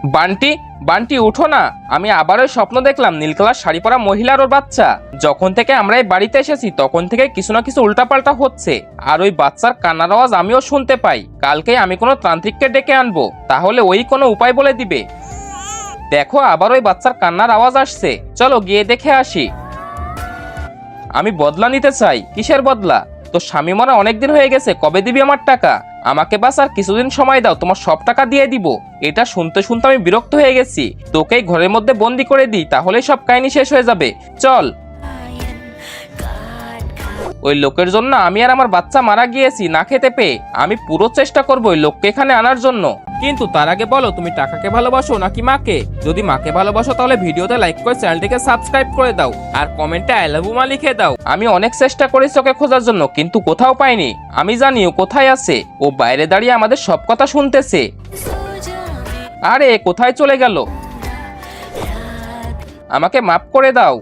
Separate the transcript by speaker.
Speaker 1: বান্টি, বান্টি উঠো না। আমি আবার ওই স্বপ্ন দেখলাম, নীল কালার শাড়ি পরা মহিলার ওর বাচ্চা। যখন থেকে আমরা এই বাড়িতে এসেছি তখন থেকে কিছু না কিছু উল্টাপাল্টা হচ্ছে, আর ওই বাচ্চার কান্নার আওয়াজ আমিও শুনতে পাই। কালকে আমি কোনো তান্ত্রিককে ডেকে আনবো, তাহলে ওই কোনো উপায় বলে দিবে। দেখো আবার ওই বাচ্চার কান্নার আওয়াজ আসছে, চলো গিয়ে দেখে আসি। আমি বদলা নিতে চাই। কিসের বদলা? তোর স্বামী মরা অনেকদিন হয়ে গেছে, কবে দিবি আমার টাকা? আমাকে বাস আর কিছুদিন সময় দাও, তোমার সব টাকা দিয়ে দিব। এটা শুনতে শুনতে আমি বিরক্ত হয়ে গেছি। তোকেই ঘরের মধ্যে বন্দি করে দিই, তাহলেই সব কাহিনী শেষ হয়ে যাবে। চল। ওই লোকের জন্য আমি আর আমার বাচ্চা মারা গিয়েছি না খেতে পেয়ে। আমি পুরো চেষ্টা করবো ওই লোককে এখানে আনার জন্য। কিন্তু তার আগে বলো, তুমি টাকাকে ভালোবাসো নাকি মাকে? যদি মাকে ভালোবাসো তাহলে ভিডিওতে লাইক করে চ্যানেলটিকে সাবস্ক্রাইব করে দাও, আর কমেন্টে আই লাভ ইউ মা লিখে দাও। আমি অনেক চেষ্টা করেছি ওকে খোঁজার জন্য, কিন্তু কোথাও পাইনি। আমি জানি ও কোথায় আছে। ও বাইরে দাঁড়িয়ে আমাদের সব কথা শুনতেছে। আরে কোথায় চলে গেল? আমাকে মাফ করে দাও।